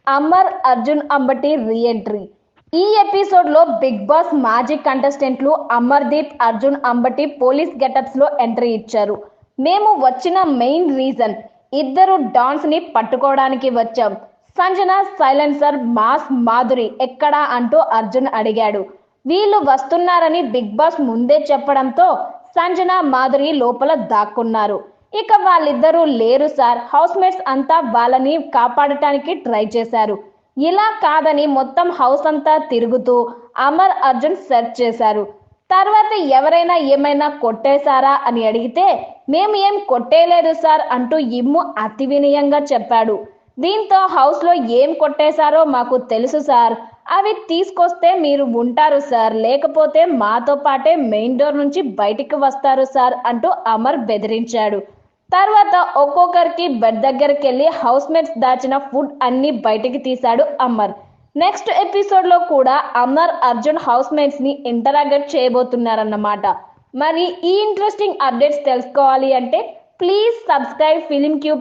Amar Arjun Ambati reentry. ఈ episode లో big boss మాజీ కంటెస్టెంట్లు అమర్దీప్, అర్జున్ అంబటి పోలీస్ గెటప్స్ లో ఎంట్రీ ఇచ్చారు. మేము వచ్చిన మెయిన్ రీజన్ ఇద్దరు డాన్స్ ని పట్టుకోవడానికి వచ్చాం. సంజన, సైలెన్సర్, మాస్, మాధురి ఎక్కడా అంటూ అర్జున్ అడిగాడు. వీళ్ళు వస్తున్నారని బిగ్ బాస్ ముందే చెప్పడంతో సంజన, మాధురి లోపల దాక్కున్నారు. ఇక వాళ్ళిద్దరూ లేరు సార్. హౌస్ మేట్స్ అంతా వాళ్ళని కాపాడటానికి ట్రై చేశారు. ఇలా కాదని మొత్తం హౌస్ అంతా తిరుగుతూ అమర్, అర్జున్ సెర్చ్ చేశారు. తర్వాత ఎవరైనా ఏమైనా కొట్టేశారా అని అడిగితే మేము ఏం కొట్టేయలేదు సార్ అంటూ ఇమ్ము అతి వినయంగా చెప్పాడు. దీంతో హౌస్ లో ఏం కొట్టేశారో మాకు తెలుసు సార్. అవి తీసుకొస్తే మీరు ఉంటారు సార్, లేకపోతే మాతో పాటే మెయిన్ డోర్ నుంచి బయటికి వస్తారు సార్ అంటూ అమర్ బెదిరించాడు. తర్వాత ఒక్కొక్కరికి బెడ్ దగ్గరికి వెళ్ళి హౌస్ మేట్స్ దాచిన ఫుడ్ అన్ని బయటికి తీశాడు అమర్. నెక్స్ట్ ఎపిసోడ్ లో కూడా అమర్, అర్జున్ హౌస్ మేట్స్ ని ఇంటరాగేట్ చేయబోతున్నారన్నమాట. మరి ఈ ఇంట్రెస్టింగ్ అప్డేట్స్ తెలుసుకోవాలి అంటే ప్లీజ్ సబ్స్క్రైబ్ ఫిలిం క్యూబ్.